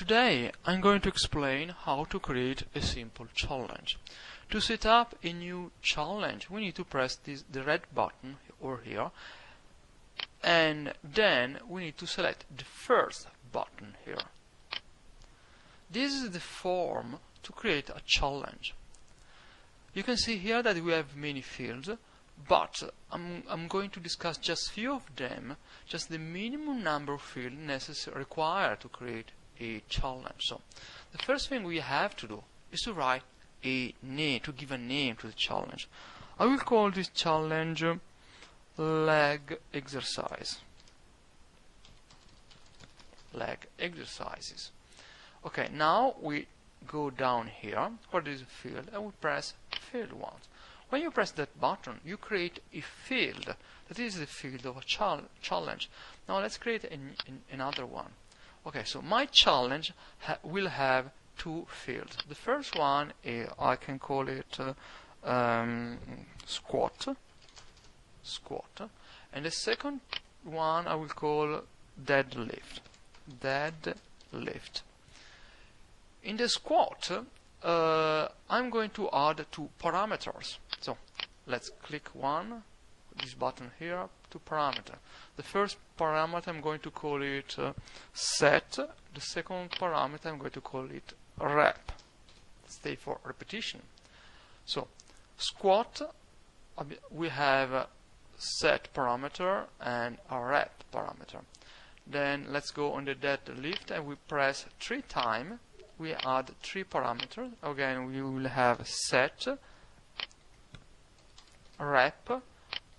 Today I'm going to explain how to create a simple challenge. To set up a new challenge, we need to press the red button over here, and then we need to select the first button here. This is the form to create a challenge. You can see here that we have many fields, but I'm going to discuss just few of them, just the minimum number of fields required to create a challenge. So the first thing we have to do is to write a name, to give a name to the challenge. I will call this challenge leg exercise. Leg exercises. Okay, now we go down here where there is a field and we press field once. When you press that button, you create a field that is the field of a challenge. Now let's create another one. Okay, so my challenge will have two fields. The first one I can call it squat, and the second one I will call deadlift. In the squat, I'm going to add two parameters. So let's click this button here, to parameter. The first parameter I'm going to call it set. The second parameter I'm going to call it rep. Stay for repetition. So squat, we have a set parameter and a rep parameter. Then let's go on the deadlift and we press 3 times. We add 3 parameters. Again, we will have set, rep,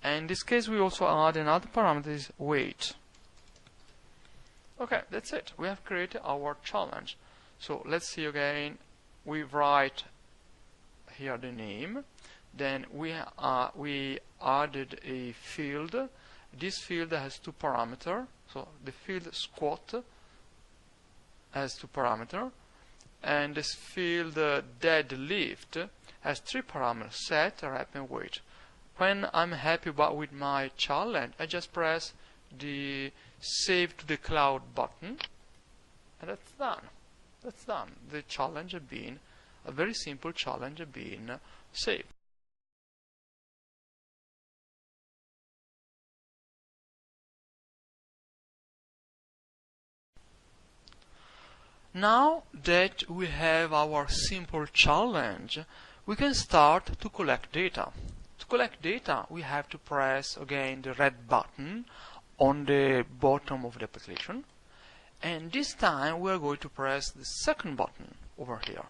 and in this case we also add another parameter, is weight. Okay, that's it. We have created our challenge. So let's see again. We write here the name. Then we added a field. This field has 2 parameters. So the field squat has 2 parameters. And this field deadlift has 3 parameters, set, rep, and weight. When I'm happy with my challenge, I just press the save to the cloud button, and that's done. That's done. The challenge has been, a very simple challenge has been saved. Now that we have our simple challenge, we can start to collect data. To collect data, we have to press again the red button on the bottom of the application, and this time we are going to press the second button over here.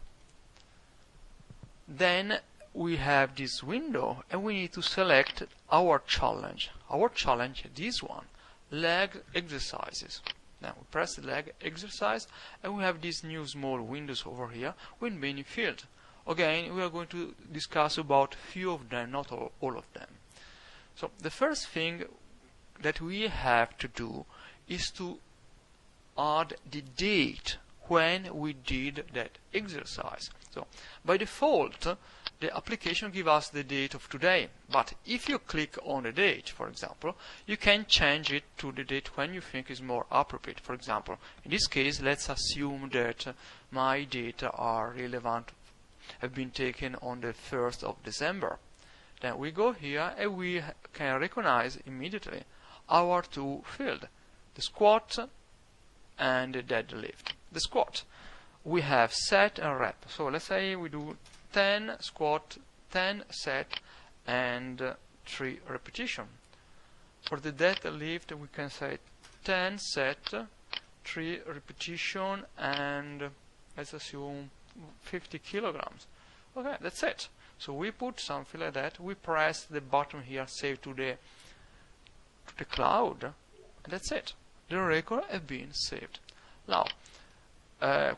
Then we have this window and we need to select our challenge. Our challenge is this one, leg exercises. Now we press the leg exercise and we have these new small windows over here with many fields. Again, we are going to discuss about few of them, not all of them. So the first thing that we have to do is to add the date when we did that exercise. So by default, the application gives us the date of today, but if you click on the date, for example, you can change it to the date when you think is more appropriate. For example, in this case, let's assume that my data are relevant, have been taken on the 1st of December. Then we go here and we can recognize immediately our 2 fields, the squat and the deadlift. The squat, we have set and rep. So let's say we do 10 squat, 10 set, and 3 repetition. For the deadlift, we can say 10 set, 3 repetition, and let's assume 50 kilograms. Okay, that's it. So we put something like that. We press the button here, save to the cloud, and that's it. The record has been saved. Now,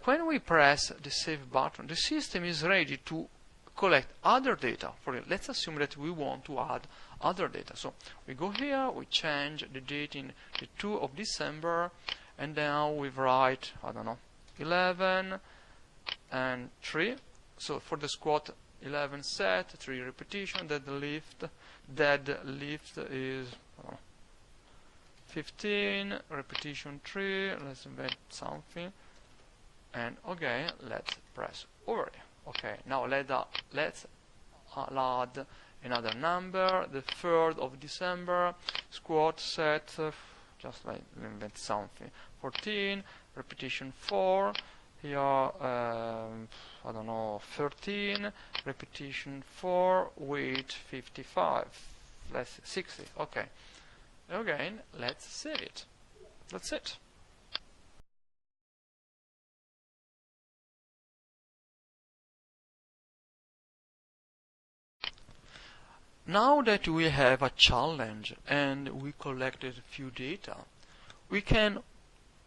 when we press the save button, the system is ready to collect other data. Let's assume that we want to add other data. So we go here, we change the date in the 2 of December, and now we write, I don't know, 11 and 3. So for the squat, 11 set, 3 repetition. Deadlift is 15, repetition 3, let's invent something, And again, let's press over it. Okay, now let's add another number, the 3rd of December, squat set, just like invent something, 14, repetition 4, here, I don't know, 13, repetition 4, weight 55, let's 60, okay. Again, let's save it. That's it. Now that we have a challenge and we collected a few data, we can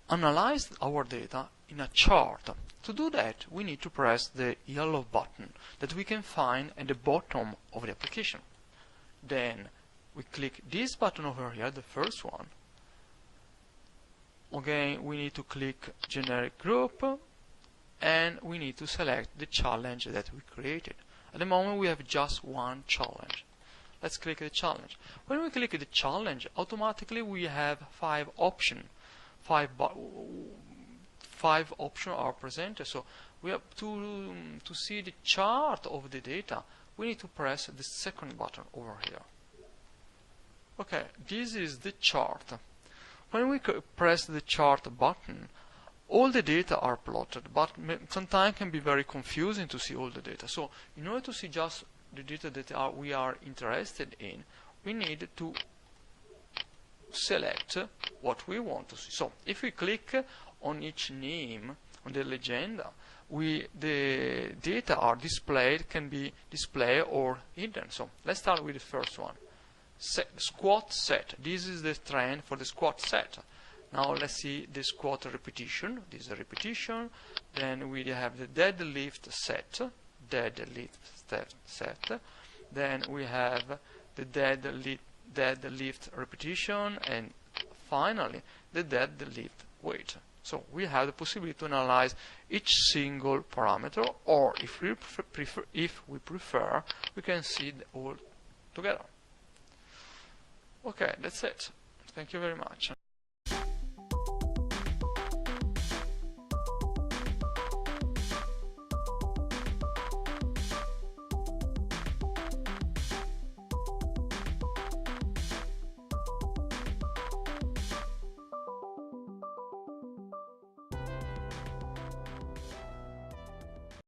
analyze our data in a chart. To do that, we need to press the yellow button that we can find at the bottom of the application. Then we click this button over here, the first one. Again, we need to click generic group and we need to select the challenge that we created. At the moment we have just one challenge. Let's click the challenge. When we click the challenge, automatically we have 5 options. 5 options are presented. So we have to see the chart of the data, we need to press the second button over here. Okay, this is the chart. When we press the chart button, all the data are plotted, but sometimes it can be very confusing to see all the data. So in order to see just the data that we are interested in, we need to select what we want to see. So if we click on each name on the legenda, the data are displayed, can be displayed or hidden. So let's start with the first one. Squat set. This is the trend for the squat set. Now let's see the squat repetition. This is a repetition. Then we have the deadlift set. Then we have the deadlift repetition, and finally the deadlift weight. So we have the possibility to analyze each single parameter, or if we prefer, we can see it all together. Okay, that's it. Thank you very much.